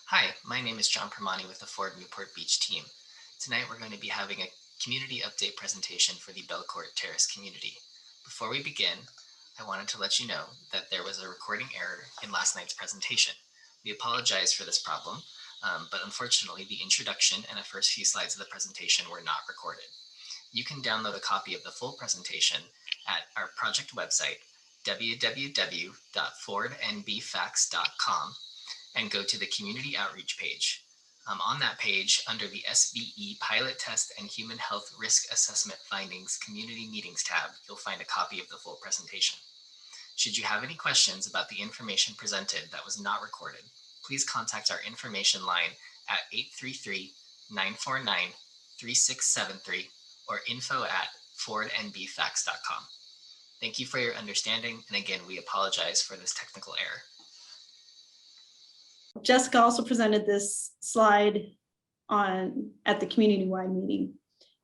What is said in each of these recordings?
Hi, my name is John Permani with the Ford Newport Beach team. Tonight we're going to be having a community update presentation for the Belcourt Terrace community. Before we begin, I wanted to let you know that there was a recording error in last night's presentation. We apologize for this problem, but unfortunately the introduction and the first few slides of the presentation were not recorded. You can download a copy of the full presentation at our project website, www.fordnbfacts.com, and go to the community outreach page. On that page, under the SVE Pilot Test and Human Health Risk Assessment Findings Community Meetings tab, you'll find a copy of the full presentation. Should you have any questions about the information presented that was not recorded, please contact our information line at 833-949-3673 or info@fordnbfacts.com. Thank you for your understanding, and again, we apologize for this technical error. Jessica also presented this slide at the community-wide meeting.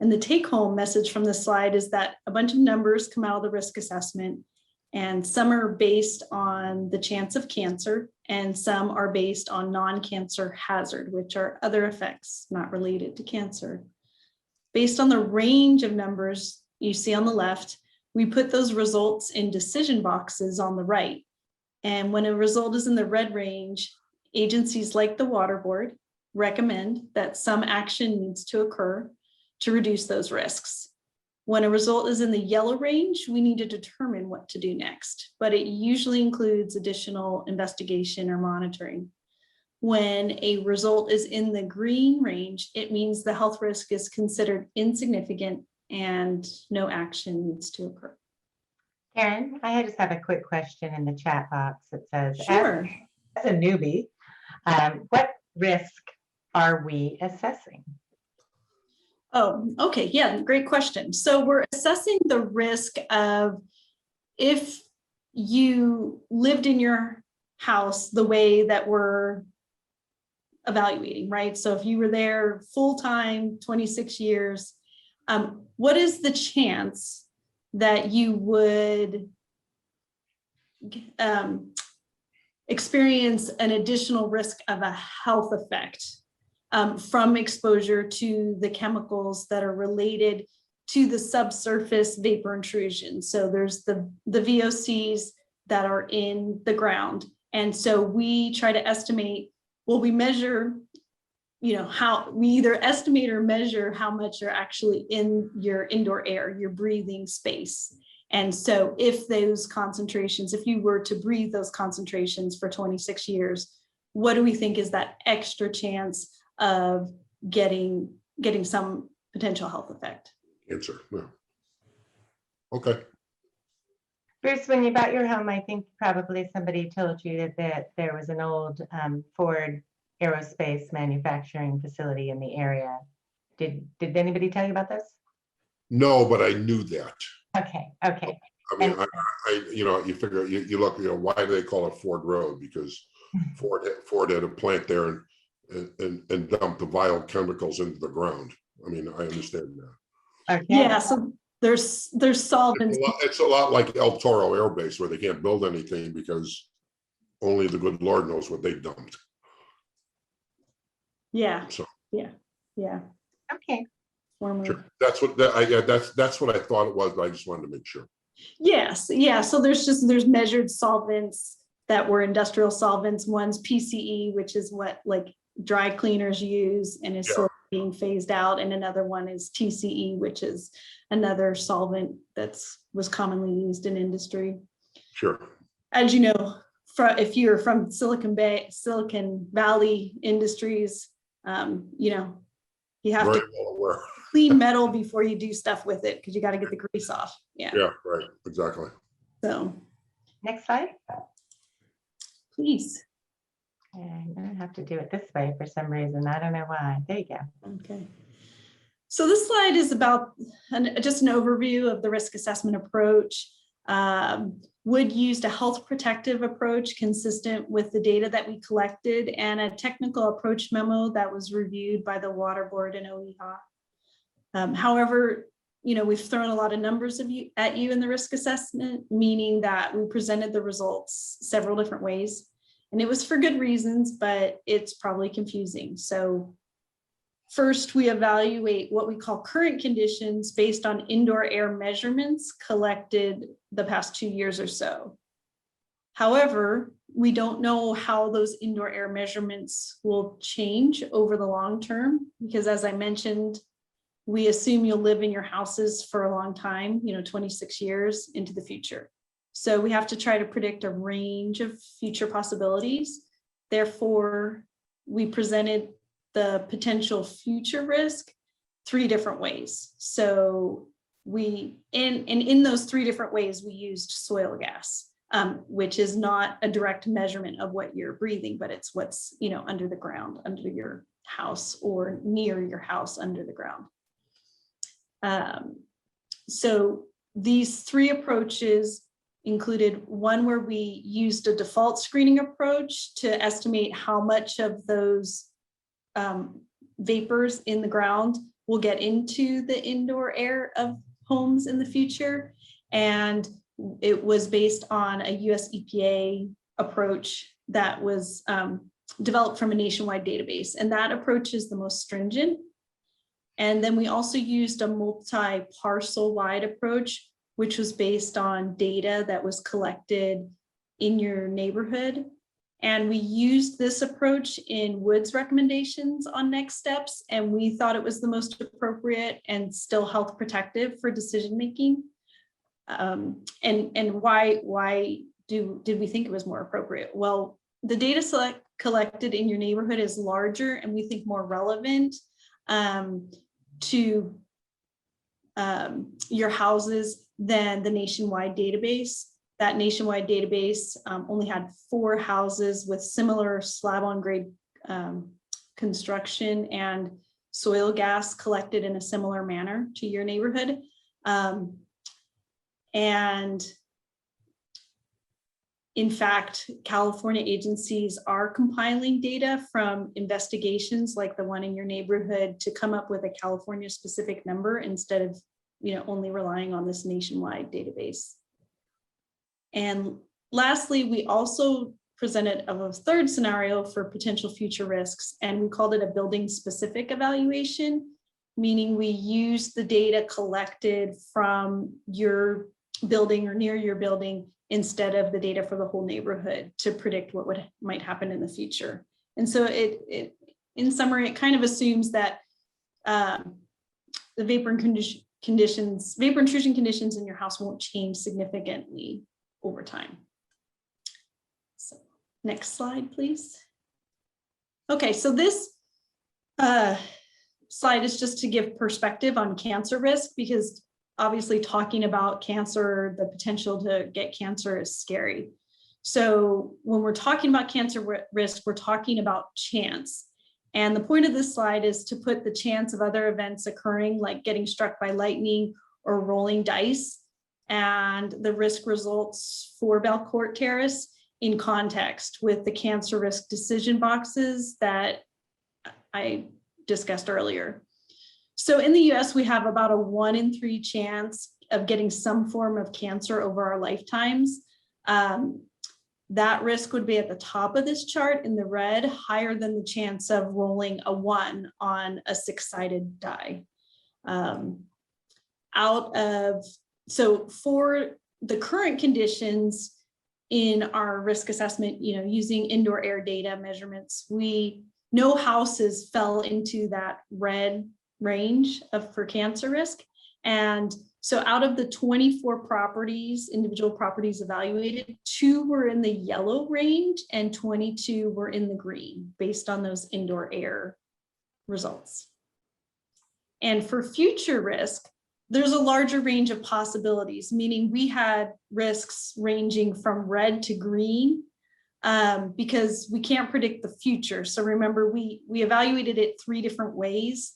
And the take-home message from this slide is that a bunch of numbers come out of the risk assessment, and some are based on the chance of cancer, and some are based on non-cancer hazard, which are other effects not related to cancer. Based on the range of numbers you see on the left, we put those results in decision boxes on the right. And when a result is in the red range, agencies like the Water Board recommend that some action needs to occur to reduce those risks. When a result is in the yellow range, we need to determine what to do next, but it usually includes additional investigation or monitoring. When a result is in the green range, it means the health risk is considered insignificant and no action needs to occur. Karen, I just have a quick question in the chat box. It says, Sure. as a newbie, what risk are we assessing? Oh, okay. Yeah, great question. So we're assessing the risk of if you lived in your house the way that we're evaluating, right? So if you were there full-time, 26 years, what is the chance that you would experience an additional risk of a health effect from exposure to the chemicals that are related to the subsurface vapor intrusion? So there's the VOCs that are in the ground. And so we try to estimate, well, we measure, how we either estimate or measure how much you're actually in your indoor air, your breathing space. And so if those concentrations, if you were to breathe those concentrations for 26 years, what do we think is that extra chance of getting some potential health effect? Answer. Yeah. Okay. Bruce, when you bought your home, I think probably somebody told you that there was an old Ford aerospace manufacturing facility in the area. Did anybody tell you about this? No, but I knew that. Okay. Okay. I mean, you figure you look, why do they call it Ford Road? Because Ford had a plant there and dumped the vile chemicals into the ground. I mean, I understand that. Okay. Yeah, so there's solvents. It's a lot like El Toro Air Base, where they can't build anything because only the good Lord knows what they dumped. Yeah. So yeah. Okay. sure. That's what what I thought it was, but I just wanted to make sure. Yes. Yeah. So there's measured solvents that were industrial solvents. One's PCE, which is what like dry cleaners use and is sort of being phased out, and another one is TCE, which is another solvent was commonly used in industry. Sure. As you know, if you're from Silicon Valley Industries, you have to clean metal before you do stuff with it because you got to get the grease off. Yeah. Yeah. Right. Exactly. So. Next slide. Please. I'm gonna have to do it this way for some reason. I don't know why. There you go. Okay. So this slide is about just an overview of the risk assessment approach. Wood used a health protective approach consistent with the data that we collected and a technical approach memo that was reviewed by the Water Board and OEHHA. However, we've thrown a lot of numbers at you in the risk assessment, meaning that we presented the results several different ways. And it was for good reasons, but it's probably confusing. So first, we evaluate what we call current conditions based on indoor air measurements collected the past 2 years or so. However, we don't know how those indoor air measurements will change over the long term, because as I mentioned, we assume you'll live in your houses for a long time, 26 years into the future. So we have to try to predict a range of future possibilities. Therefore, we presented the potential future risk 3 different ways. So in those 3 different ways, we used soil gas, which is not a direct measurement of what you're breathing, but it's what's under the ground, under your house or near your house under the ground. So these 3 approaches included one where we used a default screening approach to estimate how much of those vapors in the ground will get into the indoor air of homes in the future. And it was based on a US EPA approach that was developed from a nationwide database. And that approach is the most stringent. And then we also used a multi-parcel wide approach, which was based on data that was collected in your neighborhood. And we used this approach in Wood's recommendations on next steps, and we thought it was the most appropriate and still health protective for decision making. And why did we think it was more appropriate? Well, the data collected in your neighborhood is larger and we think more relevant to your houses than the nationwide database. That nationwide database only had 4 houses with similar slab on grade construction and soil gas collected in a similar manner to your neighborhood. And in fact, California agencies are compiling data from investigations like the one in your neighborhood to come up with a California specific number instead of only relying on this nationwide database. And lastly, we also presented a 3rd scenario for potential future risks, and we called it a building specific evaluation, meaning we used the data collected from your building or near your building instead of the data for the whole neighborhood to predict what might happen in the future. And so it in summary, it kind of assumes that the vapor intrusion conditions in your house won't change significantly over time. So next slide, please. Okay, so this slide is just to give perspective on cancer risk, because obviously talking about cancer, the potential to get cancer is scary. So when we're talking about cancer risk, we're talking about chance. And the point of this slide is to put the chance of other events occurring, like getting struck by lightning or rolling dice, and the risk results for Belcourt Terrace in context with the cancer risk decision boxes that I discussed earlier. So in the US, we have about a 1 in 3 chance of getting some form of cancer over our lifetimes. That risk would be at the top of this chart in the red, higher than the chance of rolling a 1 on a 6-sided die. So for the current conditions in our risk assessment, using indoor air data measurements, no houses fell into that red range for cancer risk. And so out of the 24 individual properties evaluated, 2 were in the yellow range and 22 were in the green based on those indoor air results. And for future risk, there's a larger range of possibilities, meaning we had risks ranging from red to green because we can't predict the future. So remember, we evaluated it 3 different ways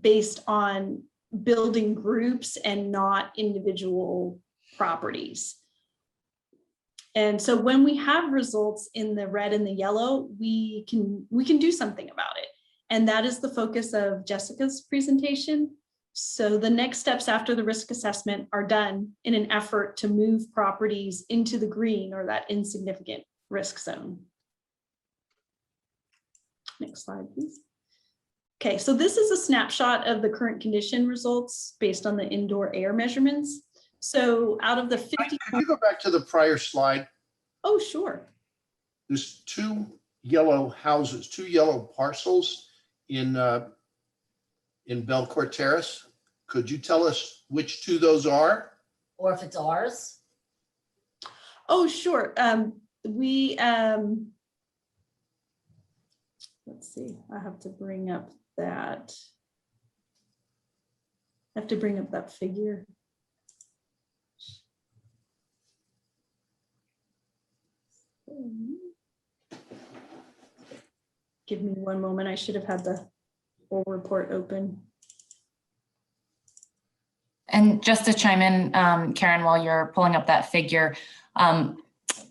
based on building groups and not individual properties. And so when we have results in the red and the yellow, we can do something about it. And that is the focus of Jessica's presentation. So the next steps after the risk assessment are done in an effort to move properties into the green, or that insignificant risk zone. Next slide, please. Okay, so this is a snapshot of the current condition results based on the indoor air measurements. So out of the 50. Could you go back to the prior slide? Oh, sure. There's two yellow houses, two yellow parcels in Belcourt Terrace. Could you tell us which two those are? Or if it's ours. Oh, sure. Let's see, I have to bring up that. I have to bring up that figure. Give me one moment. I should have had the whole report open. And just to chime in, Karen, while you're pulling up that figure,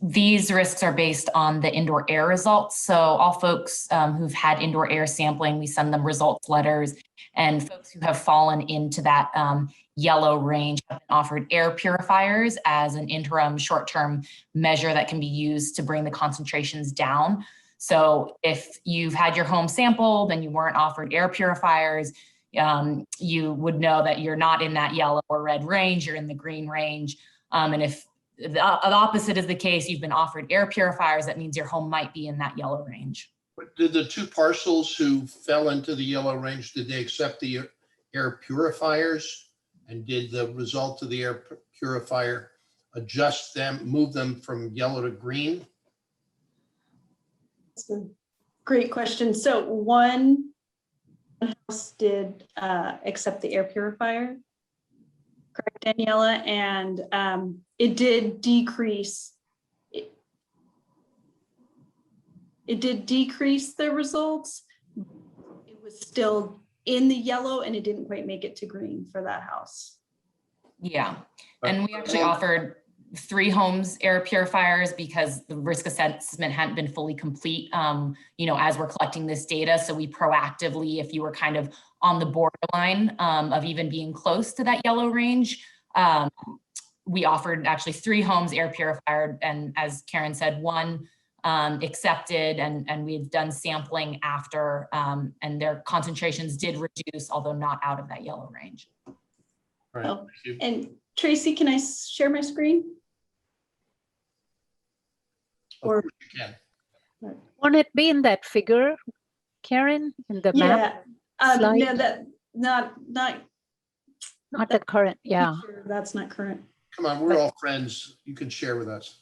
these risks are based on the indoor air results. So all folks who've had indoor air sampling, we send them results letters, and folks who have fallen into that yellow range have been offered air purifiers as an interim short-term measure that can be used to bring the concentrations down. So if you've had your home sampled and you weren't offered air purifiers, you would know that you're not in that yellow or red range, you're in the green range. And if the opposite is the case, you've been offered air purifiers, that means your home might be in that yellow range. But did the two parcels who fell into the yellow range, did they accept the air purifiers? And did the result of the air purifier adjust them, move them from yellow to green? That's a great question. So one house did accept the air purifier, correct, Daniela? And it did decrease. It did decrease the results. It was still in the yellow and it didn't quite make it to green for that house. Yeah, and we actually offered 3 homes air purifiers because the risk assessment hadn't been fully complete, as we're collecting this data. So we proactively, if you were kind of on the borderline of even being close to that yellow range, we offered actually 3 homes air purified. And as Karen said, 1 accepted, and we've done sampling after, and their concentrations did reduce, although not out of that yellow range. All right, Oh, thank you. and Tracy, can I share my screen? Of Or course you can. Won't it be in that figure, Karen, in the map? slide? No, that not Not the current, yeah. sure, that's not current. Come on, we're all friends. You can share with us.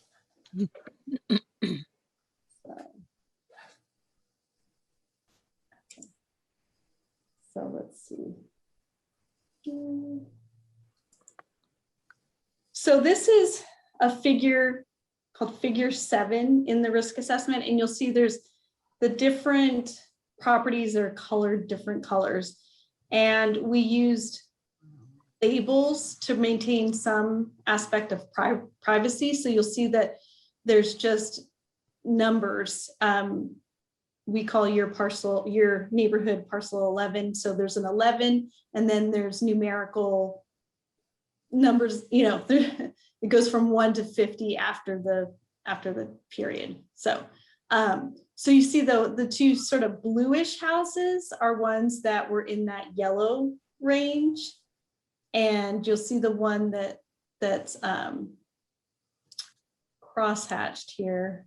So let's see. So this is a figure called figure 7 in the risk assessment, and you'll see there's the different properties are colored different colors, and we used labels to maintain some aspect of privacy. So you'll see that there's just numbers. We call your parcel, your neighborhood parcel 11. So there's an 11, and then there's numerical numbers, it goes from 1 to 50 after the period. So so you see the 2 sort of bluish houses are ones that were in that yellow range, and you'll see the one that's crosshatched here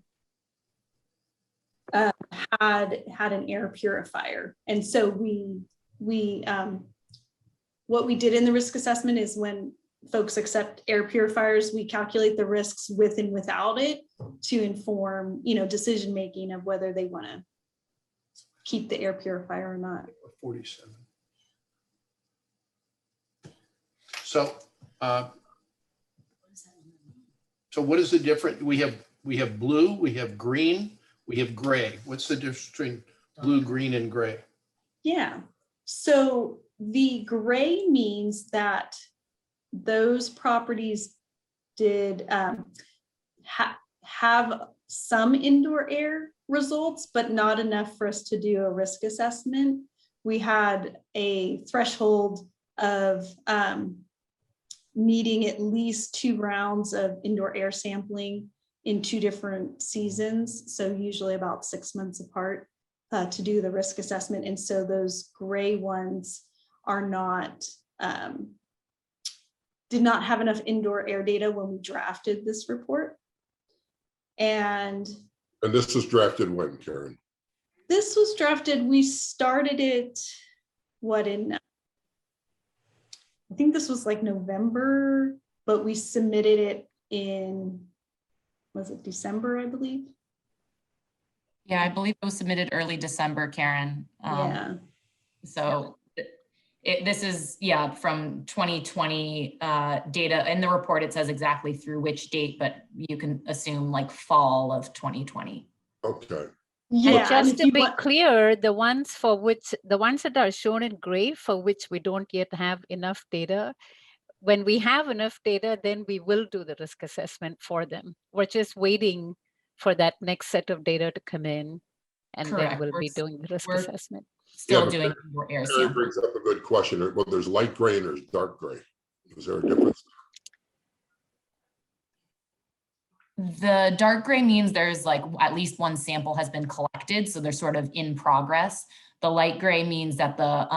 had an air purifier. And so we what we did in the risk assessment is when folks accept air purifiers, we calculate the risks with and without it to inform, decision making of whether they want to keep the air purifier or not. 47. So, so what is the difference? We have blue, we have green, we have gray. What's the difference between blue, green, and gray? Yeah, so the gray means that those properties did have some indoor air results, but not enough for us to do a risk assessment. We had a threshold of needing at least 2 rounds of indoor air sampling in 2 different seasons, so usually about 6 months apart, to do the risk assessment. And so those gray ones are not, did not have enough indoor air data when we drafted this report. And this was drafted when, Karen? this was drafted, we started it, I think this was like November, but we submitted it in, was it December, I believe? Yeah, I believe it was submitted early December, Karen. Yeah. So this is, yeah, from 2020 data. In the report, it says exactly through which date, but you can assume like fall of 2020. Okay. Yeah. And just to be clear, the ones that are shown in gray, for which we don't yet have enough data, when we have enough data, then we will do the risk assessment for them. We're just waiting for that next set of data to come in, and Correct. then we'll be doing the risk assessment. Still Yeah, doing indoor air Karen sampling. brings up a good question. Well, there's light gray and there's dark gray. Is there a difference? The dark gray means there's like at least one sample has been collected, so they're sort of in progress. The light gray means that the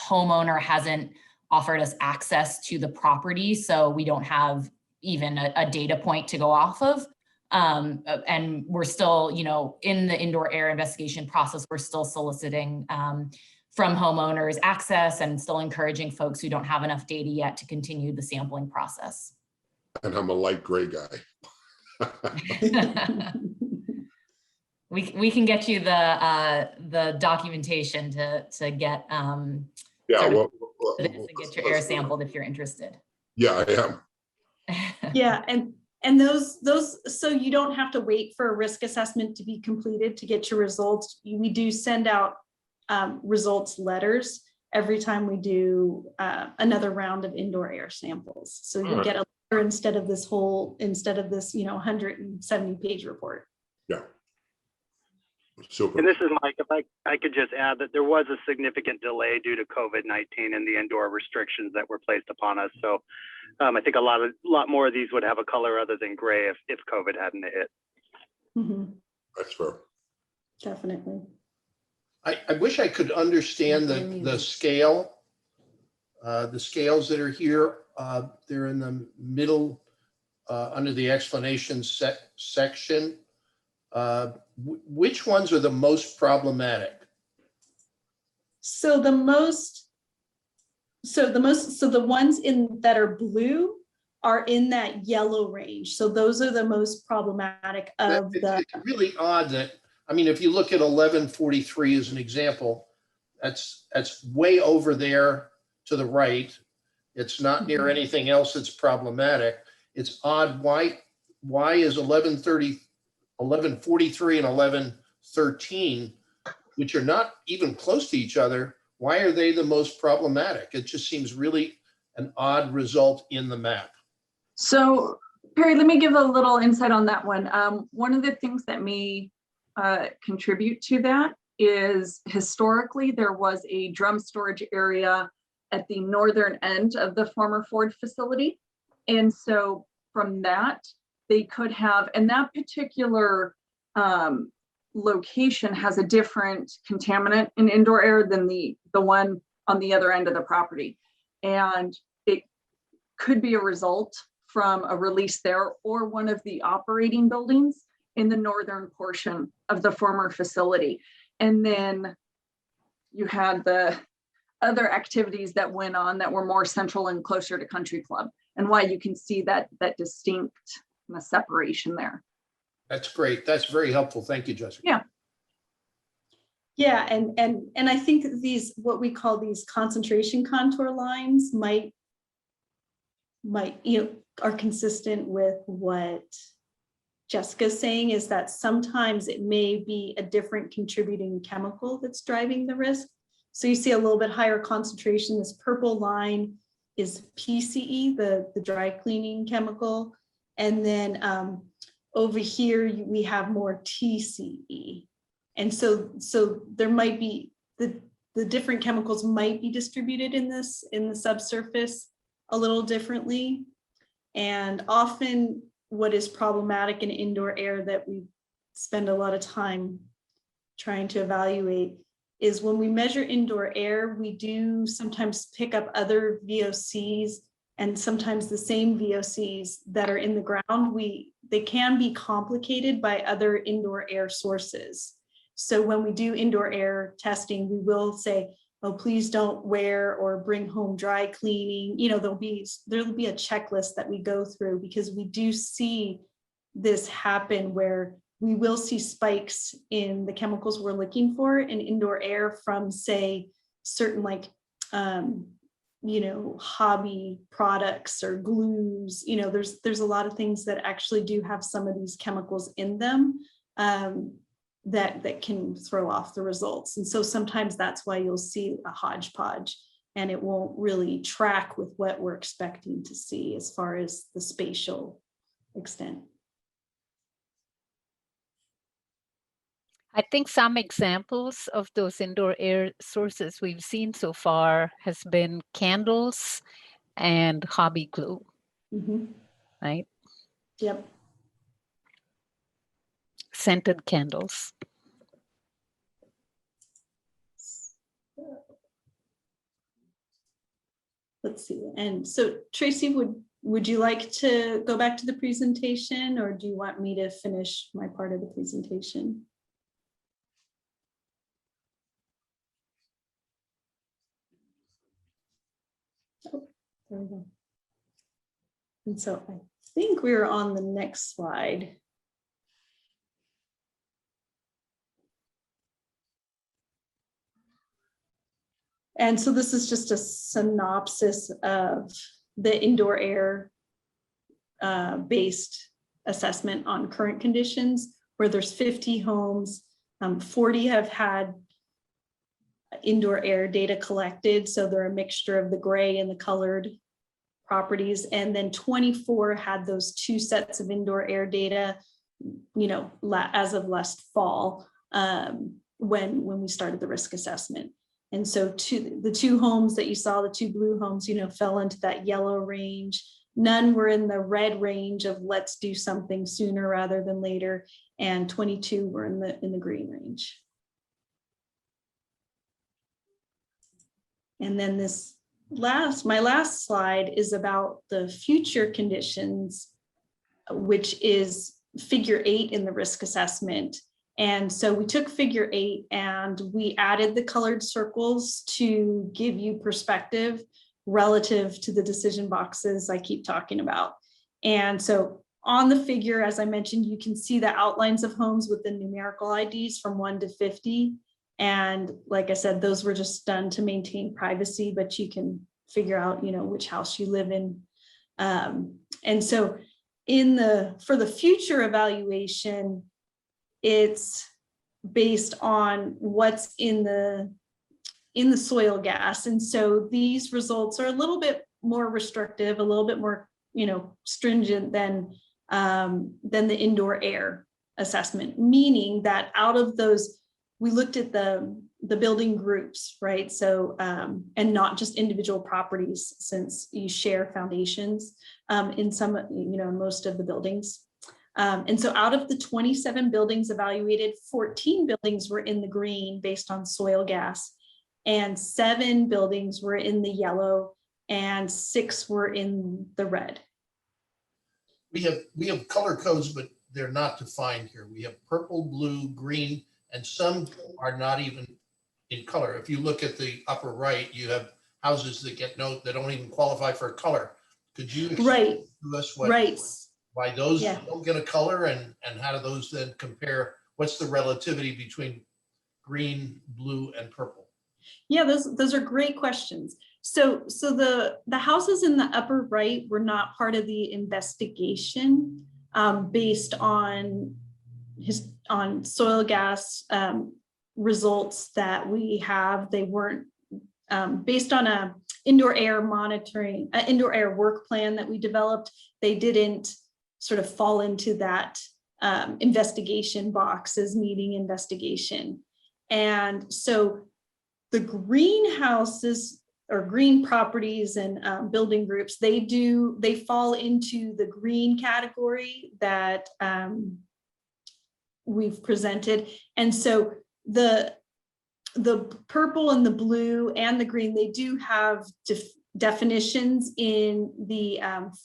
homeowner hasn't offered us access to the property, so we don't have even a data point to go off of. And we're still, you know, in the indoor air investigation process, we're still soliciting from homeowners access and still encouraging folks who don't have enough data yet to continue the sampling process. And I'm a light gray guy. We can get you the documentation to get Yeah, sort of well, to get your air sampled if you're interested. Yeah, I am. Yeah, and those, so you don't have to wait for a risk assessment to be completed to get your results. We do send out results letters every time we do another round of indoor air samples. So you get a letter instead of this, you know, 170-page report. Yeah. Super. And this is Mike. If I could just add that there was a significant delay due to COVID-19 and the indoor restrictions that were placed upon us. So I think a lot more of these would have a color other than gray if COVID hadn't hit. Mm-hmm. That's fair. Definitely. I wish I could understand the scale. The scales that are here, they're in the middle under the explanation section. Which ones are the most problematic? So the ones that are blue are in that yellow range. So those are the most problematic of the. It's really odd that, I mean, if you look at 1143 as an example, that's way over there to the right. It's not near anything else that's problematic. It's odd. Why is 1143 and 1113, which are not even close to each other, why are they the most problematic? It just seems really an odd result in the map. So, Perry, let me give a little insight on that one. One of the things that may contribute to that is historically there was a drum storage area at the northern end of the former Ford facility. And so from that, they could have, and that particular location has a different contaminant in indoor air than the one on the other end of the property. And it could be a result from a release there or one of the operating buildings in the northern portion of the former facility. And then you had the other activities that went on that were more central and closer to Country Club, and why you can see that distinct separation there. That's great. That's very helpful. Thank you, Jessica. Yeah. Yeah, and I think these, what we call these concentration contour lines might, you know, are consistent with what Jessica's saying, is that sometimes it may be a different contributing chemical that's driving the risk. So you see a little bit higher concentration. This purple line is PCE, the dry cleaning chemical. And then over here, we have more TCE. And so there might be, the different chemicals might be distributed in the subsurface a little differently. And often what is problematic in indoor air that we spend a lot of time trying to evaluate is when we measure indoor air, we do sometimes pick up other VOCs and sometimes the same VOCs that are in the ground. They can be complicated by other indoor air sources. So when we do indoor air testing, we will say, oh, please don't wear or bring home dry cleaning. You know, there'll be a checklist that we go through, because we do see this happen where we will see spikes in the chemicals we're looking for in indoor air from, say, certain like, you know, hobby products or glues. You know, there's a lot of things that actually do have some of these chemicals in them that can throw off the results. And so sometimes that's why you'll see a hodgepodge, and it won't really track with what we're expecting to see as far as the spatial extent. I think some examples of those indoor air sources we've seen so far has been candles and hobby glue, right? Yep. Scented candles. Let's see. And so Tracy, would you like to go back to the presentation, or do you want me to finish my part of the presentation? Oh, there we go. And so I think we're on the next slide. And so this is just a synopsis of the indoor air based assessment on current conditions, where there's 50 homes, 40 have had indoor air data collected. So they're a mixture of the gray and the colored properties. And then 24 had those two sets of indoor air data, you know, as of last fall, when we started the risk assessment. And so the two homes that you saw, the two blue homes, you know, fell into that yellow range. None were in the red range of let's do something sooner rather than later. And 22 were in the green range. And then my last slide is about the future conditions, which is figure 8 in the risk assessment. And so we took figure 8 and we added the colored circles to give you perspective relative to the decision boxes I keep talking about. And so on the figure, as I mentioned, you can see the outlines of homes with the numerical IDs from 1 to 50. And like I said, those were just done to maintain privacy, but you can figure out, you know, which house you live in. And so for the future evaluation, it's based on what's in the soil gas. And so these results are a little bit more restrictive, a little bit more, you know, stringent than the indoor air assessment, meaning that out of those, we looked at the building groups, right? So, and not just individual properties, since you share foundations in some, you know, most of the buildings. And so out of the 27 buildings evaluated, 14 buildings were in the green based on soil gas, and 7 buildings were in the yellow, and 6 were in the red. We have color codes, but they're not defined here. We have purple, blue, green, and some are not even in color. If you look at the upper right, you have houses that don't even qualify for a color. Could you explain to us why those don't get a color, and how do those then compare? What's the relativity between green, blue, and purple? Yeah, those are great questions. So the houses in the upper right were not part of the investigation based on soil gas results that we have. They weren't based on a indoor air monitoring, indoor air work plan that we developed. They didn't sort of fall into that investigation box as needing investigation. And so the greenhouses or green properties and building groups, they fall into the green category that we've presented. And so the purple and the blue and the green, they do have definitions in the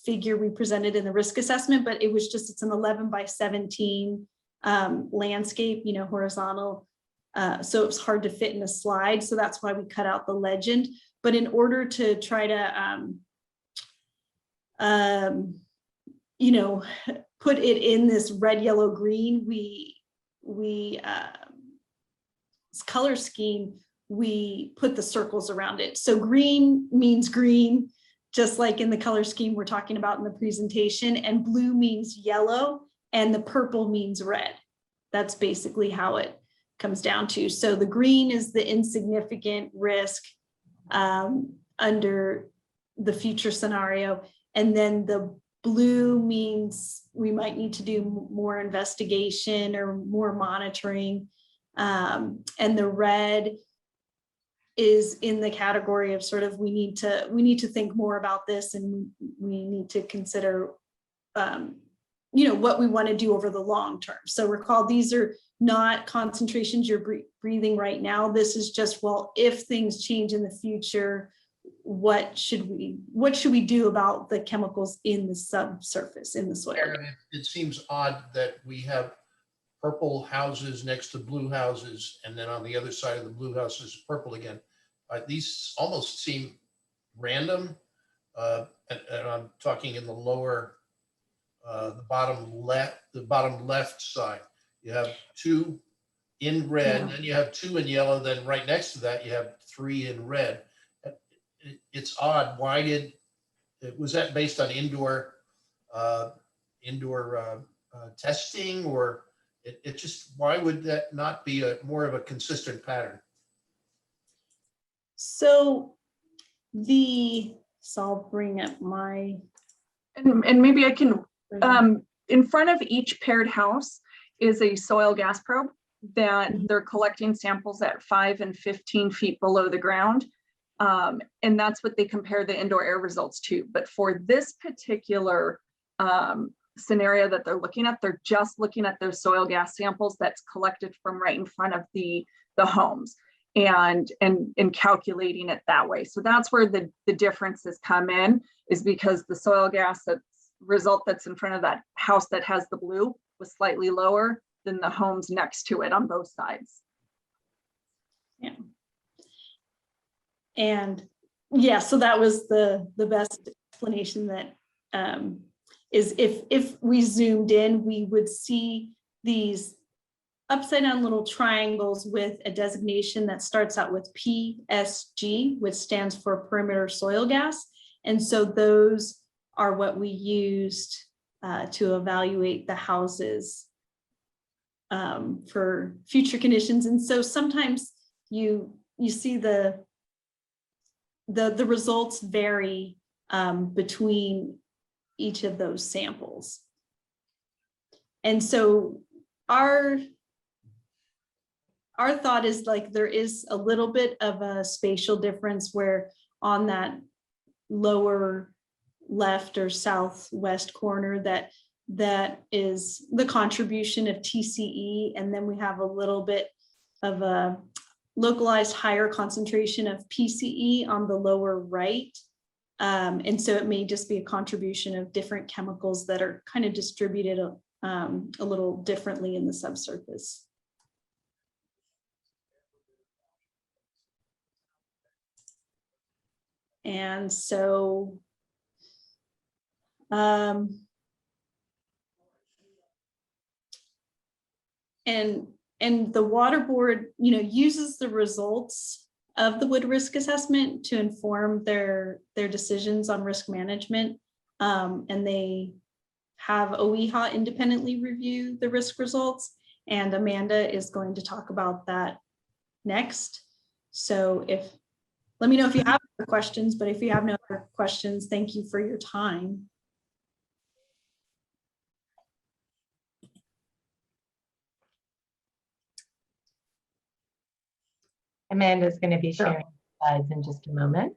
figure we presented in the risk assessment, but it was just, it's an 11 by 17 landscape, you know, horizontal. So it was hard to fit in a slide. So that's why we cut out the legend. But in order to try to, you know, put it in this red, yellow, green, color scheme, we put the circles around it. So green means green, just like in the color scheme we're talking about in the presentation, and blue means yellow, and the purple means red. That's basically how it comes down to. So the green is the insignificant risk under the future scenario, and then the blue means we might need to do more investigation or more monitoring, and the red is in the category of sort of we need to think more about this, and we need to consider you know, what we want to do over the long term. So recall, these are not concentrations you're breathing right now. This is just, well, if things change in the future, what should we do about the chemicals in the subsurface, in the soil? Aaron, it seems odd that we have purple houses next to blue houses, and then on the other side of the blue houses, purple again. These almost seem random. And I'm talking in the lower, the bottom left side. You have 2 in red, Yeah. and you have 2 in yellow. Then right next to that, you have 3 in red. It's odd. Why was that based on indoor testing, or it just, why would that not be more of a consistent pattern? So I'll bring up my, And maybe I can, in front of each paired house is a soil gas probe that they're collecting samples at 5 and 15 feet below the ground. And that's what they compare the indoor air results to. But for this particular scenario that they're looking at, they're just looking at those soil gas samples that's collected from right in front of the homes, and calculating it that way. So that's where the differences come in, is because the soil gas result that's in front of that house that has the blue was slightly lower than the homes next to it on both sides. yeah. And yeah, so that was the best explanation, that is if we zoomed in, we would see these upside down little triangles with a designation that starts out with PSG, which stands for perimeter soil gas. And so those are what we used to evaluate the houses for future conditions. And so sometimes you see the results vary between each of those samples. And so our thought is, like, there is a little bit of a spatial difference where on that lower left or southwest corner, that is the contribution of TCE, and then we have a little bit of a localized higher concentration of PCE on the lower right. And so it may just be a contribution of different chemicals that are kind of distributed a little differently in the subsurface. And so and the water board, you know, uses the results of the wood risk assessment to inform their decisions on risk management. And they have OEHHA independently review the risk results. And Amanda is going to talk about that next. So let me know if you have other questions, but if you have no other questions, thank you for your time. Amanda's going to be sharing slides in just a moment.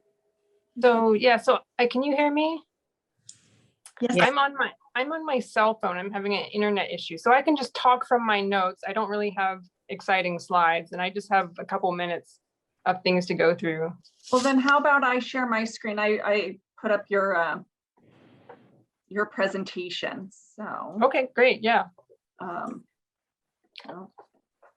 So yeah, so can you hear me? Yes. Yeah. I'm on my cell phone. I'm having an internet issue. So I can just talk from my notes. I don't really have exciting slides and I just have a couple minutes of things to go through. Well, then how about I share my screen? I put up your presentation, so. Okay, great, yeah.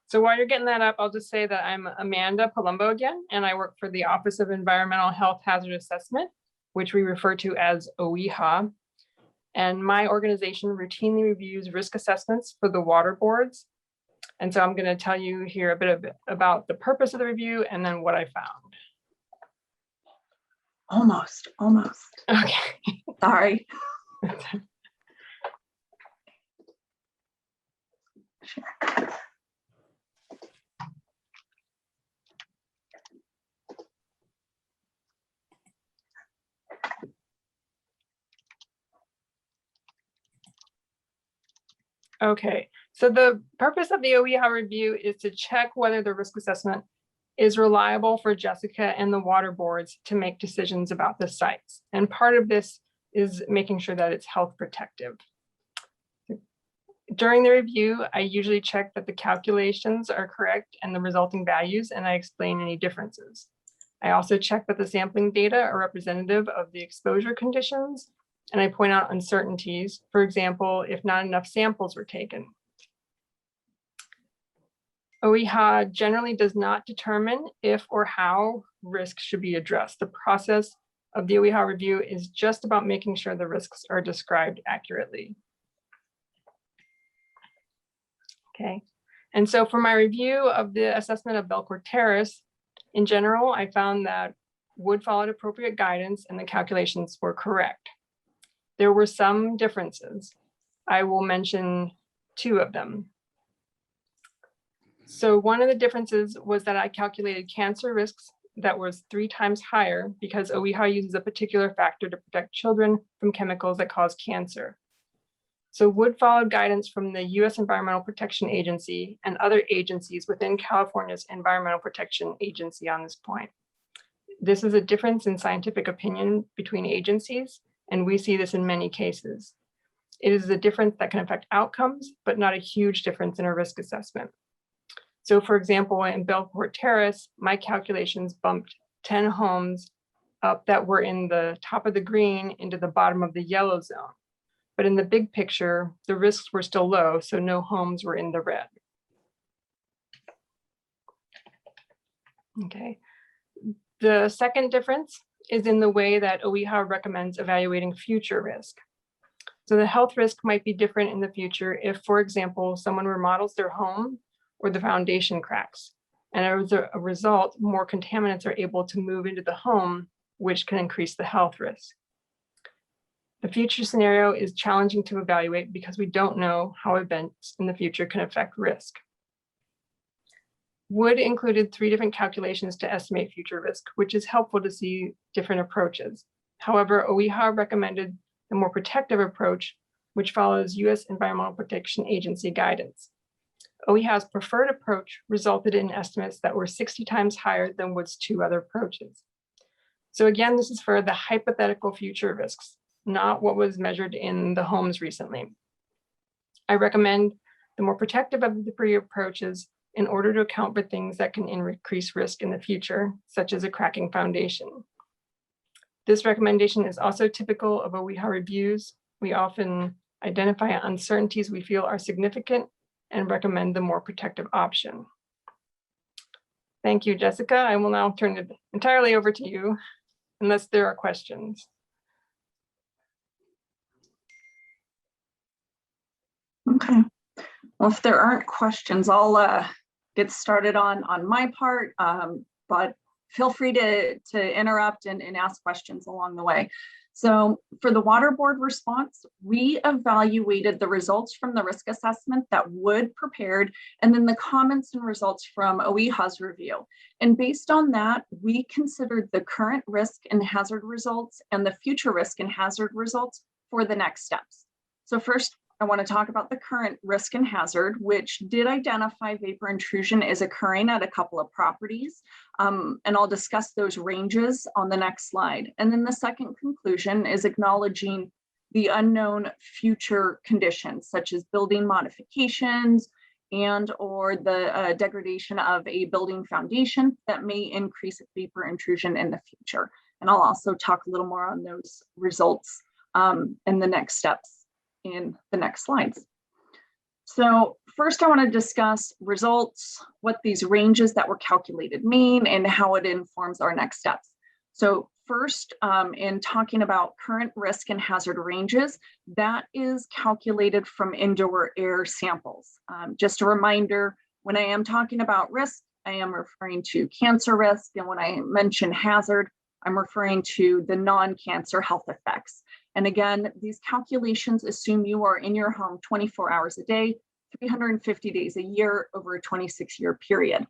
So So while you're getting that up, I'll just say that I'm Amanda Palumbo again, and I work for the Office of Environmental Health Hazard Assessment, which we refer to as OEHHA. And my organization routinely reviews risk assessments for the water boards. And so I'm going to tell you here a bit about the purpose of the review and then what I found. almost. Okay. Sorry. Sure. Okay, so the purpose of the OEHHA review is to check whether the risk assessment is reliable for Jessica and the water boards to make decisions about the sites. And part of this is making sure that it's health protective. During the review, I usually check that the calculations are correct and the resulting values, and I explain any differences. I also check that the sampling data are representative of the exposure conditions, and I point out uncertainties, for example, if not enough samples were taken. OEHHA generally does not determine if or how risk should be addressed. The process of the OEHHA review is just about making sure the risks are described accurately. Okay, and so for my review of the assessment of Belcourt Terrace, in general, I found that wood followed appropriate guidance and the calculations were correct. There were some differences. I will mention two of them. So one of the differences was that I calculated cancer risks that was 3 times higher because OEHHA uses a particular factor to protect children from chemicals that cause cancer. So wood followed guidance from the U.S. Environmental Protection Agency and other agencies within California's Environmental Protection Agency on this point. This is a difference in scientific opinion between agencies, and we see this in many cases. It is a difference that can affect outcomes, but not a huge difference in a risk assessment. So for example, in Belcourt Terrace, my calculations bumped 10 homes up that were in the top of the green into the bottom of the yellow zone. But in the big picture, the risks were still low, so no homes were in the red. Okay. The second difference is in the way that OEHHA recommends evaluating future risk. So the health risk might be different in the future if, for example, someone remodels their home or the foundation cracks. And as a result, more contaminants are able to move into the home, which can increase the health risk. The future scenario is challenging to evaluate because we don't know how events in the future can affect risk. Wood included 3 different calculations to estimate future risk, which is helpful to see different approaches. However, OEHHA recommended the more protective approach, which follows U.S. Environmental Protection Agency guidance. OEHHA's preferred approach resulted in estimates that were 60 times higher than Wood's 2 other approaches. So again, this is for the hypothetical future risks, not what was measured in the homes recently. I recommend the more protective of the 3 approaches in order to account for things that can increase risk in the future, such as a cracking foundation. This recommendation is also typical of OEHHA reviews. We often identify uncertainties we feel are significant and recommend the more protective option. Thank you, Jessica. I will now turn it entirely over to you, unless there are questions. Okay. Well, if there aren't questions, I'll get started on my part, but feel free to interrupt and ask questions along the way. So for the water board response, we evaluated the results from the risk assessment that Wood prepared, and then the comments and results from OEHHA's review. And based on that, we considered the current risk and hazard results and the future risk and hazard results for the next steps. So first, I want to talk about the current risk and hazard, which did identify vapor intrusion is occurring at a couple of properties. And I'll discuss those ranges on the next slide. And then the second conclusion is acknowledging the unknown future conditions, such as building modifications and or the degradation of a building foundation that may increase vapor intrusion in the future. And I'll also talk a little more on those results and the next steps in the next slides. So first I want to discuss results, what these ranges that were calculated mean, and how it informs our next steps. So first, in talking about current risk and hazard ranges, that is calculated from indoor air samples. Just a reminder, when I am talking about risk, I am referring to cancer risk, and when I mention hazard, I'm referring to the non-cancer health effects. And again, these calculations assume you are in your home 24 hours a day, 350 days a year over a 26-year period.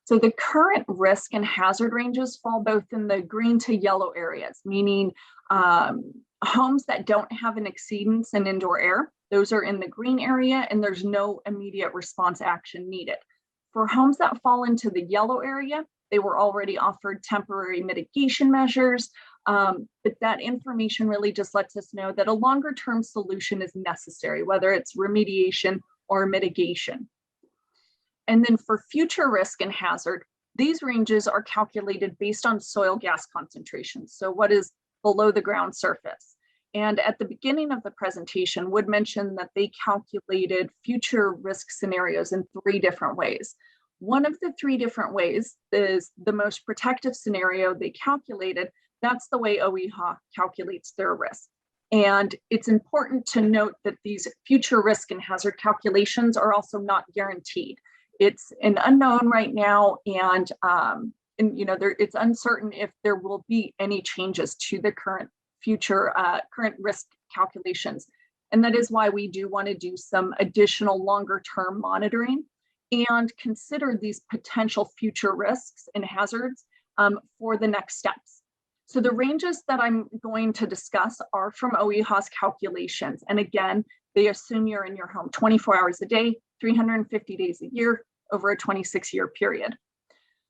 So the current risk and hazard ranges fall both in the green to yellow areas, meaning homes that don't have an exceedance in indoor air, those are in the green area and there's no immediate response action needed. For homes that fall into the yellow area, they were already offered temporary mitigation measures, but that information really just lets us know that a longer term solution is necessary, whether it's remediation or mitigation. And then for future risk and hazard, these ranges are calculated based on soil gas concentrations. So what is below the ground surface? And at the beginning of the presentation, Wood mentioned that they calculated future risk scenarios in 3 different ways. One of the 3 different ways is the most protective scenario they calculated. That's the way OEHHA calculates their risk. And it's important to note that these future risk and hazard calculations are also not guaranteed. It's an unknown right now, and you know, it's uncertain if there will be any changes to the current risk calculations. And that is why we do want to do some additional longer term monitoring and consider these potential future risks and hazards for the next steps. So the ranges that I'm going to discuss are from OEHHA's calculations. And again, they assume you're in your home 24 hours a day, 350 days a year over a 26-year period.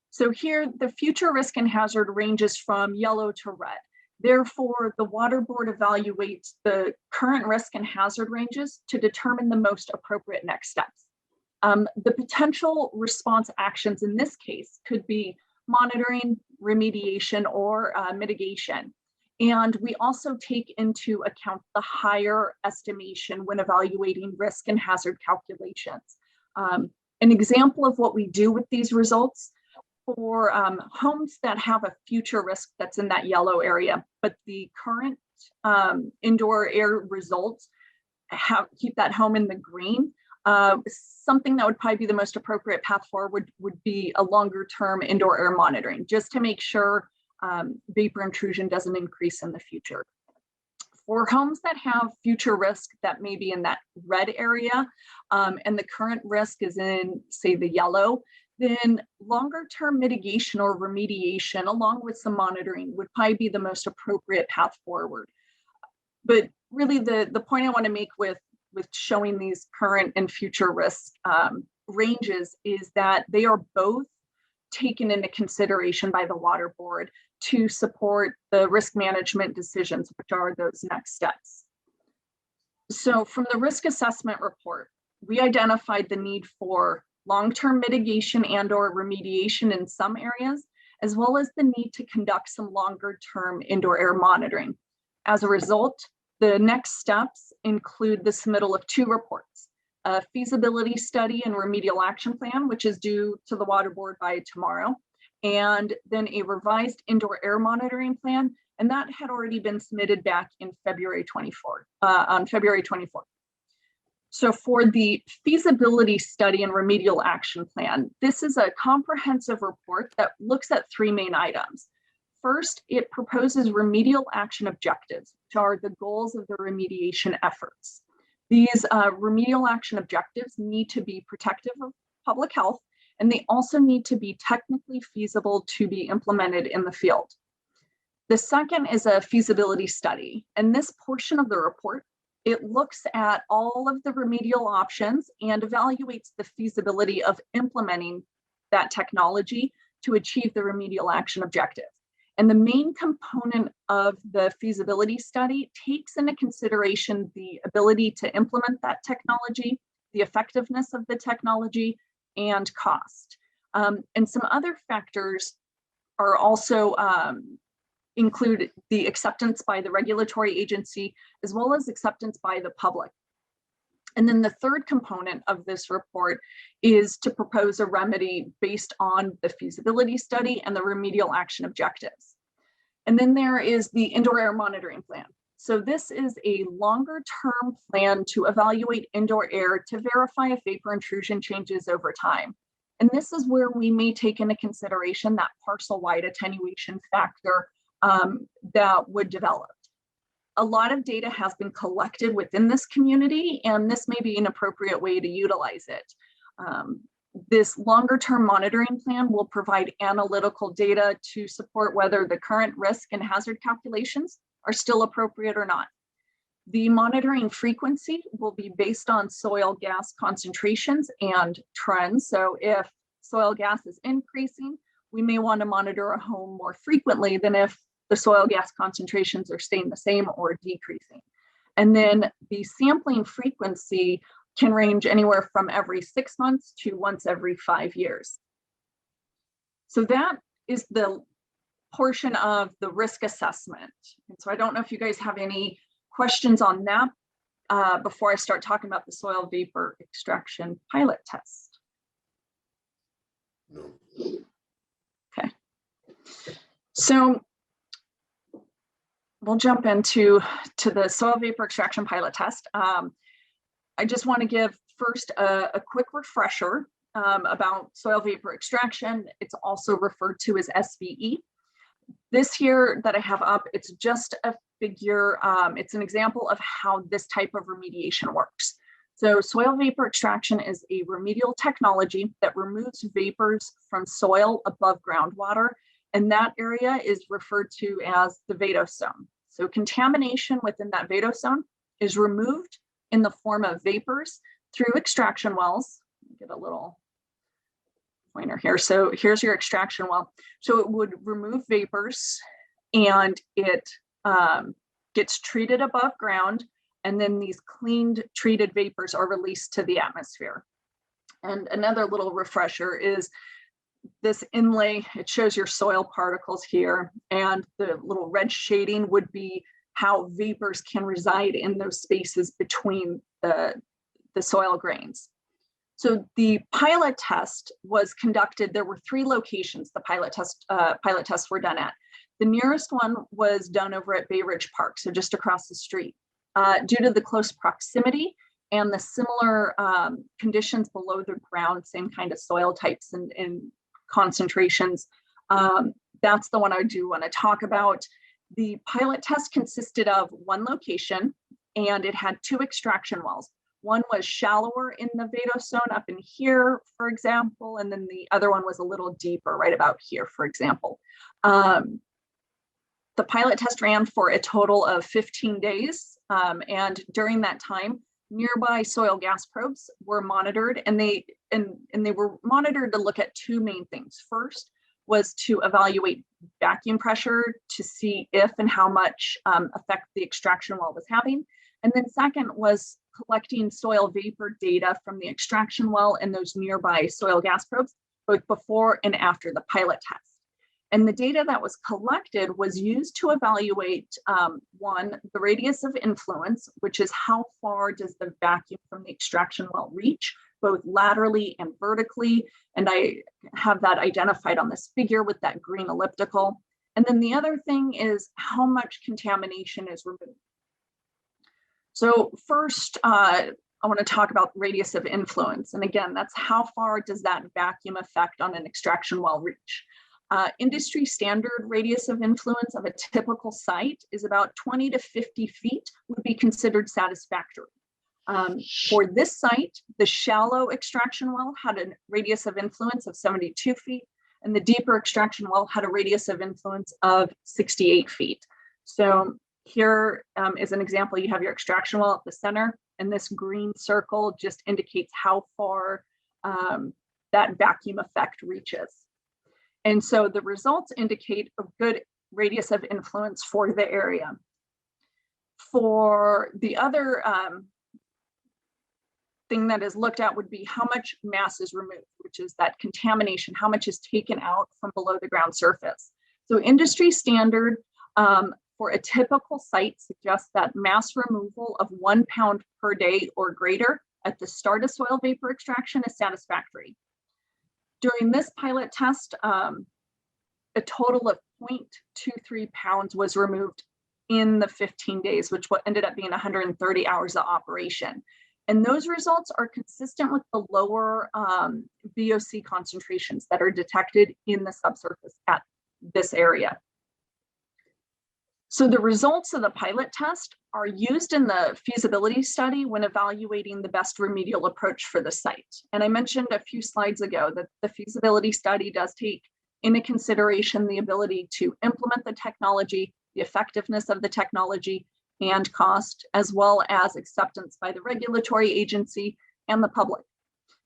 So here, the future risk and hazard ranges from yellow to red. Therefore, the Water Board evaluates the current risk and hazard ranges to determine the most appropriate next steps. The potential response actions in this case could be monitoring, remediation, or mitigation. And we also take into account the higher estimation when evaluating risk and hazard calculations. An example of what we do with these results for homes that have a future risk that's in that yellow area, but the current indoor air results keep that home in the green. Something that would probably be the most appropriate path forward would be a longer term indoor air monitoring, just to make sure vapor intrusion doesn't increase in the future. For homes that have future risk that may be in that red area and the current risk is in, say, the yellow, then longer term mitigation or remediation along with some monitoring would probably be the most appropriate path forward. But really the point I want to make with showing these current and future risk ranges is that they are both taken into consideration by the Water Board to support the risk management decisions, which are those next steps. So from the risk assessment report, we identified the need for long-term mitigation and or remediation in some areas, as well as the need to conduct some longer-term indoor air monitoring. As a result, the next steps include the submittal of 2 reports, a feasibility study and remedial action plan, which is due to the Water Board by tomorrow, and then a revised indoor air monitoring plan. And that had already been submitted back in February 24th, on February 24th. So for the feasibility study and remedial action plan, this is a comprehensive report that looks at 3 main items. First, it proposes remedial action objectives, which are the goals of the remediation efforts. These remedial action objectives need to be protective of public health, and they also need to be technically feasible to be implemented in the field. The second is a feasibility study, and this portion of the report It looks at all of the remedial options and evaluates the feasibility of implementing that technology to achieve the remedial action objective. And the main component of the feasibility study takes into consideration the ability to implement that technology, the effectiveness of the technology, and cost. And some other factors are also include the acceptance by the regulatory agency, as well as acceptance by the public. And then the third component of this report is to propose a remedy based on the feasibility study and the remedial action objectives. And then there is the indoor air monitoring plan. So this is a longer term plan to evaluate indoor air to verify if vapor intrusion changes over time. And this is where we may take into consideration that parcel-wide attenuation factor that would develop. A lot of data has been collected within this community, and this may be an appropriate way to utilize it. This longer term monitoring plan will provide analytical data to support whether the current risk and hazard calculations are still appropriate or not. The monitoring frequency will be based on soil gas concentrations and trends. So if soil gas is increasing, we may want to monitor a home more frequently than if the soil gas concentrations are staying the same or decreasing. And then the sampling frequency can range anywhere from every 6 months to once every 5 years. So that is the portion of the risk assessment. And so I don't know if you guys have any questions on that before I start talking about the soil vapor extraction pilot test. No. Okay. So we'll jump into the soil vapor extraction pilot test. I just want to give first a quick refresher about soil vapor extraction. It's also referred to as SVE. This here that I have up, it's just a figure. It's an example of how this type of remediation works. So soil vapor extraction is a remedial technology that removes vapors from soil above groundwater, and that area is referred to as the vadose. So contamination within that vadose is removed in the form of vapors through extraction wells. Get a little pointer here. So here's your extraction well. So it would remove vapors and it gets treated above ground, and then these cleaned treated vapors are released to the atmosphere. And another little refresher is this inlay. It shows your soil particles here, and the little red shading would be how vapors can reside in those spaces between the soil grains. So the pilot test was conducted. There were 3 locations the pilot tests were done at. The nearest one was done over at Bayridge Park, so just across the street. Due to the close proximity and the similar conditions below the ground, same kind of soil types and concentrations, that's the one I do want to talk about. The pilot test consisted of 1 location, and it had 2 extraction wells. One was shallower in the vadose zone up in here, for example, and then the other one was a little deeper right about here, for example. The pilot test ran for a total of 15 days, and during that time, nearby soil gas probes were monitored, and they were monitored to look at 2 main things. First was to evaluate vacuum pressure to see if and how much effect the extraction well was having. And then second was collecting soil vapor data from the extraction well and those nearby soil gas probes, both before and after the pilot test. And the data that was collected was used to evaluate, 1, the radius of influence, which is how far does the vacuum from the extraction well reach, both laterally and vertically. And I have that identified on this figure with that green elliptical. And then the other thing is how much contamination is removed. So first, I want to talk about radius of influence. And again, that's how far does that vacuum effect on an extraction well reach. Industry standard radius of influence of a typical site is about 20 to 50 feet would be considered satisfactory. For this site, the shallow extraction well had a radius of influence of 72 feet, and the deeper extraction well had a radius of influence of 68 feet. So Here is an example. You have your extraction well at the center, and this green circle just indicates how far that vacuum effect reaches. And so the results indicate a good radius of influence for the area. For the other thing that is looked at would be how much mass is removed, which is that contamination, how much is taken out from below the ground surface. So industry standard for a typical site suggests that mass removal of 1 pound per day or greater at the start of soil vapor extraction is satisfactory. During this pilot test, a total of 0.23 pounds was removed in the 15 days, which ended up being 130 hours of operation. And those results are consistent with the lower VOC concentrations that are detected in the subsurface at this area. So the results of the pilot test are used in the feasibility study when evaluating the best remedial approach for the site. And I mentioned a few slides ago that the feasibility study does take into consideration the ability to implement the technology, the effectiveness of the technology, and cost, as well as acceptance by the regulatory agency and the public.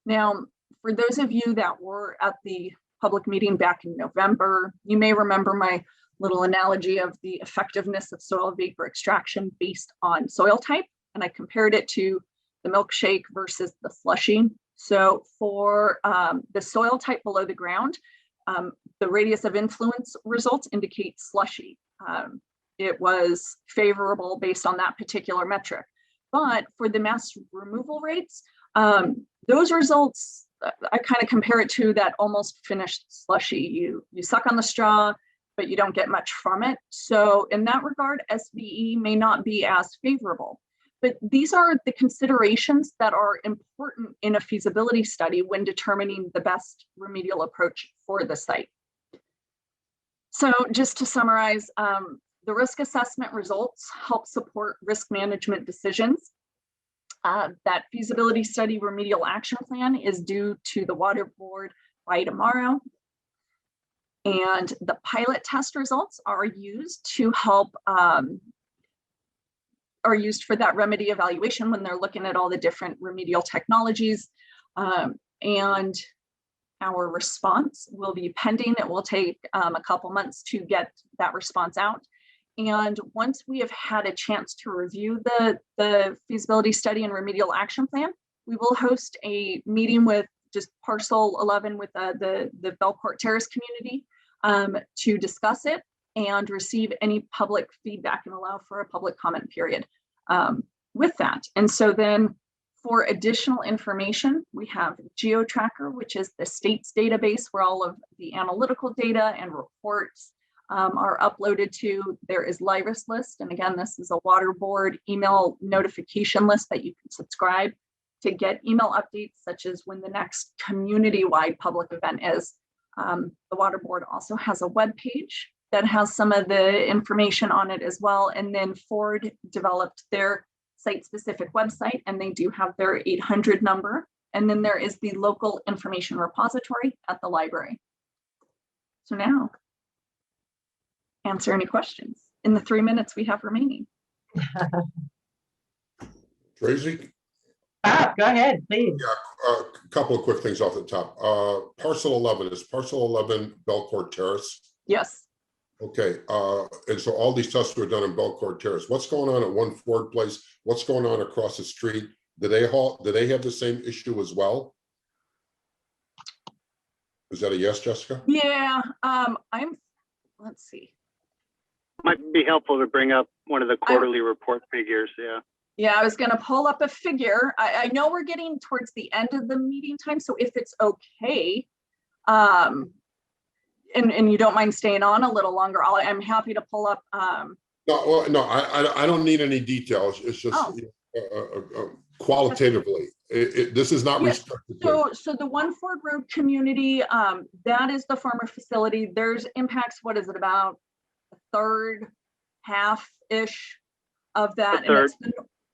Now, for those of you that were at the public meeting back in November, you may remember my little analogy of the effectiveness of soil vapor extraction based on soil type, and I compared it to the milkshake versus the slushy. So for the soil type below the ground, the radius of influence results indicate slushy. It was favorable based on that particular metric. But for the mass removal rates, those results, I kind of compare it to that almost finished slushy. You suck on the straw, but you don't get much from it. So in that regard, SVE may not be as favorable. But these are the considerations that are important in a feasibility study when determining the best remedial approach for the site. So just to summarize, the risk assessment results help support risk management decisions. That feasibility study remedial action plan is due to the water board by tomorrow. And the pilot test results are used to help, are used for that remedy evaluation when they're looking at all the different remedial technologies. And our response will be pending. It will take a couple months to get that response out. And once we have had a chance to review the feasibility study and remedial action plan, we will host a meeting with just Parcel 11 with the Belcourt Terrace community to discuss it and receive any public feedback and allow for a public comment period with that. And so then for additional information, we have GeoTracker, which is the state's database where all of the analytical data and reports are uploaded to. There is LIRIS list. And again, this is a water board email notification list that you can subscribe to get email updates, such as when the next community-wide public event is. The water board also has a web page that has some of the information on it as well. And then Ford developed their site-specific website, and they do have their 800 number. And then there is the local information repository at the library. So now, answer any questions in the 3 minutes we have remaining. Tracy? Bob, go ahead, please. Yeah, a couple of quick things off the top. Parcel 11, is Parcel 11 Belcourt Terrace? Yes. Okay, and so all these tests were done in Belcourt Terrace. What's going on at One Ford Place? What's going on across the street? Do they have the same issue as well? Is that a yes, Jessica? Yeah, let's see. Might be helpful to bring up one of the quarterly report figures, yeah. Yeah, I was going to pull up a figure. I know we're getting towards the end of the meeting time, so if it's okay, and you don't mind staying on a little longer, I'm happy to pull up. No, I don't need any details. It's just qualitatively. This is not restricted. So the One Ford Road community, that is the farmer facility. There's impacts. What is it, about a third, half-ish of that? And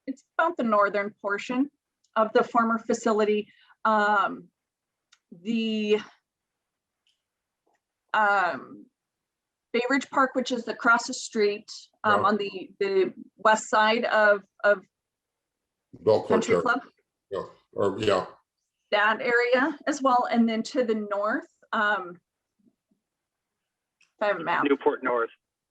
it's about the northern portion of the farmer facility. Bayridge Park, which is across the street Yeah. on the west side of Belcourt Country Terrace. Club, Yeah, or, yeah, that area as well. And then to the north, if I have a map. Newport North.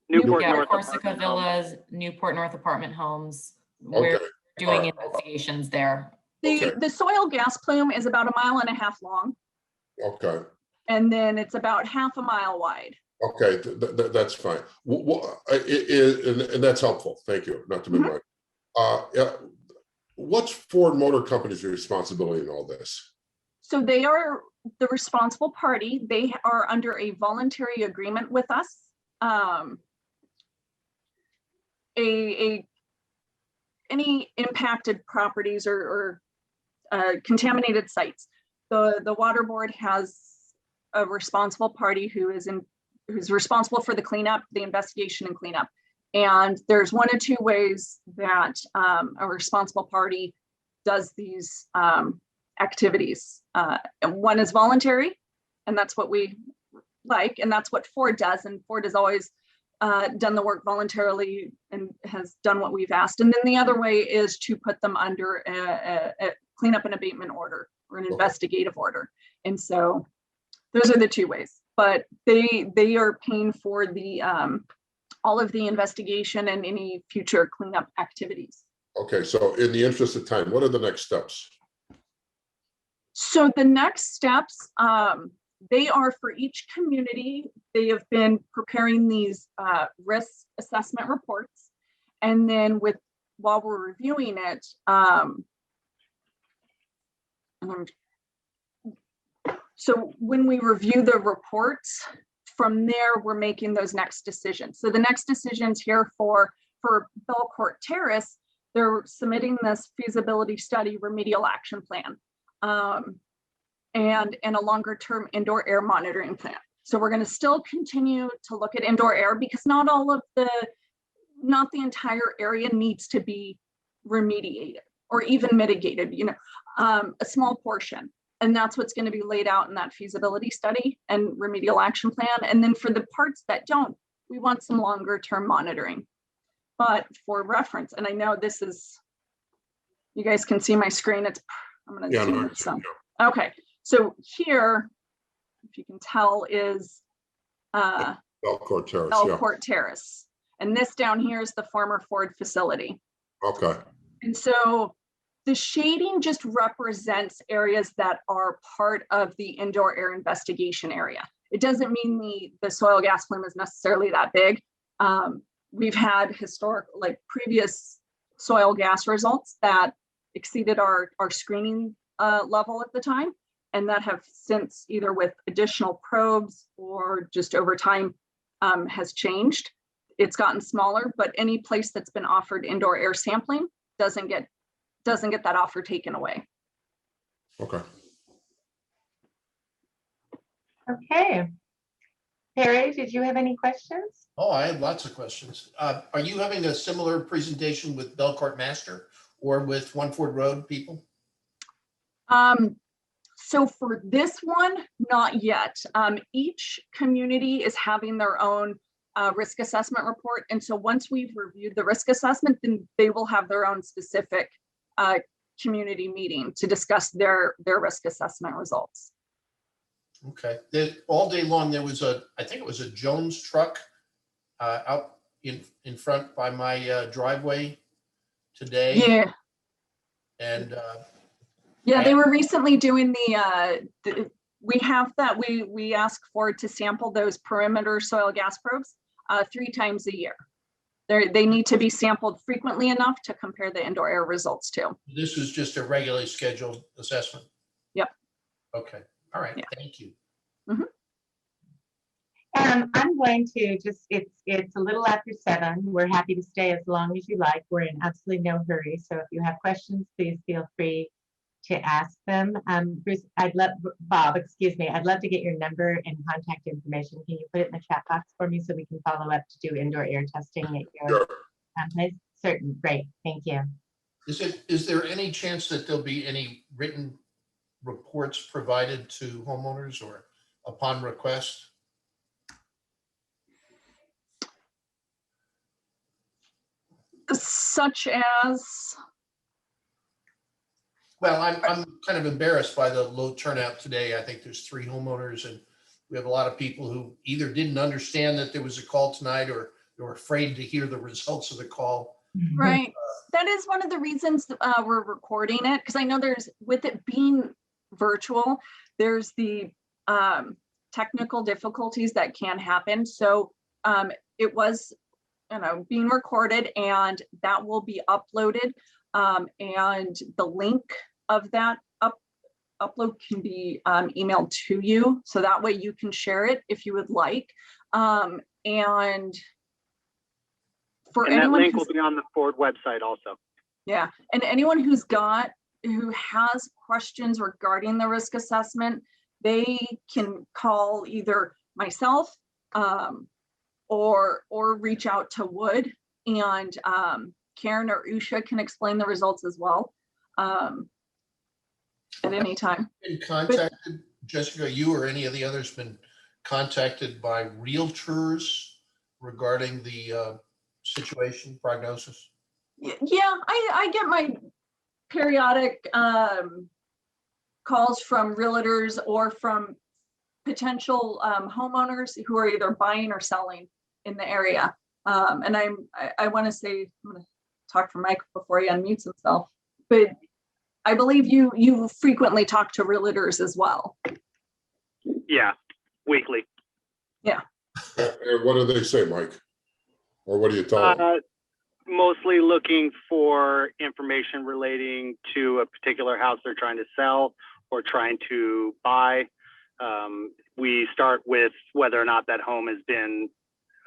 Newport Yeah, North Corsica apartment homes. Villas, Newport North apartment homes. We're okay, doing Alright. investigations there. Okay. The soil gas plume is about 1.5 miles long, okay, and then it's about 0.5 mile wide. okay, that's fine. And that's helpful, thank you, not to minimize. Yeah, what's Ford Motor Company's responsibility in all this? So they are the responsible party. They are under a voluntary agreement with us. Any impacted properties or contaminated sites, the water board has a responsible party who's responsible for the cleanup, the investigation and cleanup. And there's one or two ways that a responsible party does these activities. And one is voluntary, and that's what we like, and that's what Ford does. And Ford has always done the work voluntarily and has done what we've asked. And then the other way is to put them under a cleanup and abatement order or an investigative order. And so those are the two ways, but they are paying for the all of the investigation and any future cleanup activities. Okay, so in the interest of time, what are the next steps? So the next steps, they are for each community. They have been preparing these risk assessment reports. And then while we're reviewing it, so when we review the reports, from there, we're making those next decisions. So the next decisions here for Belcourt Terrace, they're submitting this feasibility study remedial action plan and a longer term indoor air monitoring plan. So we're going to still continue to look at indoor air because not the entire area needs to be remediated or even mitigated, a small portion. And that's what's going to be laid out in that feasibility study and remedial action plan. And then for the parts that don't, we want some longer term monitoring. But for reference, and I know this is, you guys can see my screen. I'm going to zoom in some. Okay, so here, if you can tell, is Belcourt Terrace. Belcourt Terrace. And this down here is the former Ford facility. Okay. And so the shading just represents areas that are part of the indoor air investigation area. It doesn't mean the soil gas plume is necessarily that big. We've had previous soil gas results that exceeded our screening level at the time, and that have since either with additional probes or just over time has changed. It's gotten smaller, but any place that's been offered indoor air sampling doesn't get that offer taken away. Okay. Okay. Perry, did you have any questions? Oh, I had lots of questions. Are you having a similar presentation with Belcourt Master or with One Ford Road people? So for this one, not yet. Each community is having their own risk assessment report. And so once we've reviewed the risk assessment, then they will have their own specific community meeting to discuss their risk assessment results. Okay. All day long, there was I think it was a Jones truck out in front by my driveway today. Yeah. And yeah, they were recently doing we have that, we ask Ford to sample those perimeter soil gas probes 3 times a year. They need to be sampled frequently enough to compare the indoor air results to. this is just a regularly scheduled assessment? Yep. Okay. All right. Yeah. Thank you. Mm-hmm. I'm going to it's a little after 7. We're happy to stay as long as you like. We're in absolutely no hurry. So if you have questions, please feel free to ask them. Bruce, Bob, excuse me, I'd love to get your number and contact information. Can you put it in the chat box for me so we can follow up to do indoor air testing at your place? Certain, great, thank you. Is there any chance that there'll be any written reports provided to homeowners or upon request? Such as, Well, I'm kind of embarrassed by the low turnout today. I think there's 3 homeowners, and we have a lot of people who either didn't understand that there was a call tonight, or they were afraid to hear the results of the call. right, that is one of the reasons we're recording it, because I know there's, with it being virtual, there's the technical difficulties that can happen. So it was, being recorded, and that will be uploaded. And the link of that upload can be emailed to you, so that way you can share it if you would like. And for And that anyone link who's, will be on the Ford website also. yeah, and anyone who has questions regarding the risk assessment, they can call either myself or reach out to Wood, and Karen or Usha can explain the results as well at any time. Been contacted, Jessica, you or any of the others been contacted by realtors regarding the situation, prognosis? Yeah, I get my periodic calls from realtors or from potential homeowners who are either buying or selling in the area. And I want to say, I'm going to talk for Mike before he unmutes himself, but I believe you frequently talk to realtors as well. Yeah, weekly. Yeah. And what do they say, Mike? Or what do you tell them? Mostly looking for information relating to a particular house they're trying to sell or trying to buy. We start with whether or not that home has been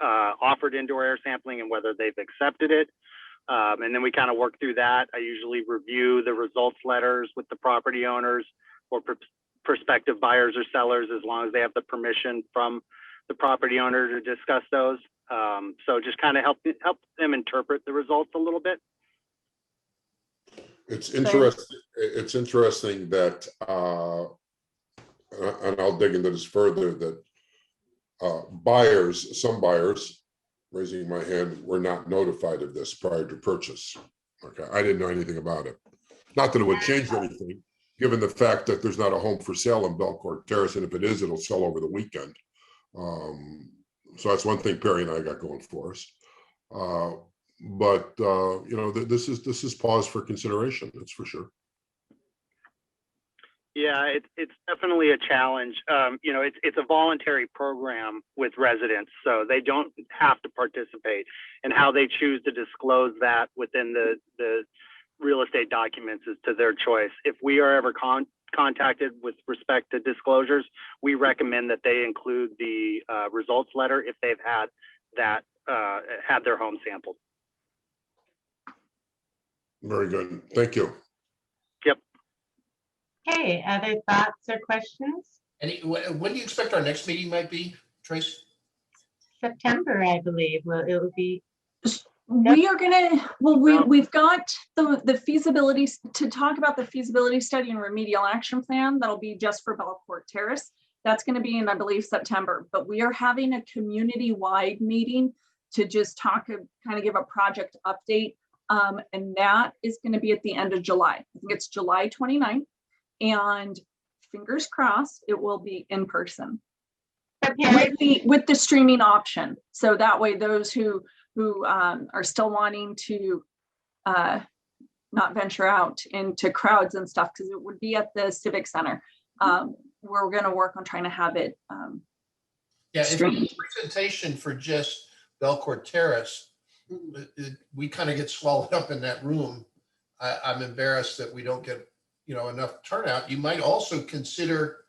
offered indoor air sampling and whether they've accepted it. And then we kind of work through that. I usually review the results letters with the property owners or prospective buyers or sellers, as long as they have the permission from the property owner to discuss those. So just kind of help them interpret the results a little bit. It's interesting. It's interesting that, and I'll dig into this further, that some buyers, raising my hand, were not notified of this prior to purchase. Okay, I didn't know anything about it. Not that it would change anything, given the fact that there's not a home for sale in Belcourt Terrace, and if it is, it'll sell over the weekend. So that's one thing Perry and I got going for us. But this is pause for consideration. That's for sure. Yeah, it's definitely a challenge. It's a voluntary program with residents, so they don't have to participate, and how they choose to disclose that within the real estate documents is to their choice. If we are ever contacted with respect to disclosures, we recommend that they include the results letter if they've had their home sampled. Very good. Thank you. Yep. Okay, other thoughts or questions? When do you expect our next meeting might be, Trace? September, I believe. Well, it will be. We are gonna, we've got the feasibility, to talk about the feasibility study and remedial action plan. That'll be just for Belcourt Terrace. That's gonna be in, I believe, September, but we are having a community-wide meeting to just talk, kind of give a project update. And that is gonna be at the end of July. I think it's July 29th, and fingers crossed, it will be in person. Okay. With the streaming option. So that way, those who are still wanting to not venture out into crowds and stuff, because it would be at the Civic Center. We're going to work on trying to have it streamed. If it's a presentation for just Belcourt Terrace, we kind of get swallowed up in that room. I'm embarrassed that we don't get enough turnout. You might also consider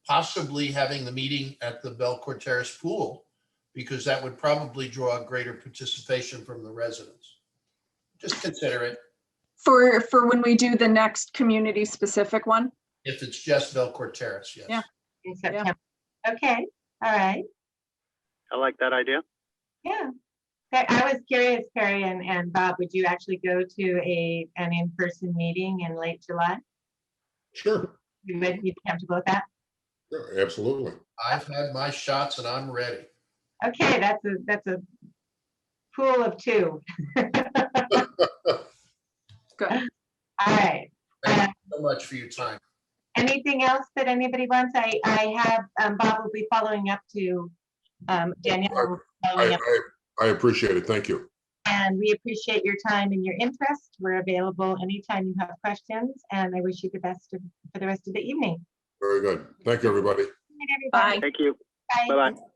possibly having the meeting at the Belcourt Terrace pool, because that would probably draw a greater participation from the residents. Just consider it. For when we do the next community specific one? If it's just Belcourt Terrace, yes. Yeah. In September. Yeah. Okay, all right. I like that idea. Yeah. I was curious, Perry and Bob, would you actually go to an in-person meeting in late July? Sure. You'd be comfortable with that? Yeah, absolutely. I've had my shots and I'm ready. Okay, that's a pool of two. Good. All right. Thank you so much for your time. Anything else that anybody wants? I have, Bob will be following up to, Danielle will be following up. I appreciate it. Thank you. And we appreciate your time and your interest. We're available anytime you have questions, and I wish you the best for the rest of the evening. Very good. Thank you, everybody. Good night, everybody. Bye. Thank you. Bye. Bye-bye.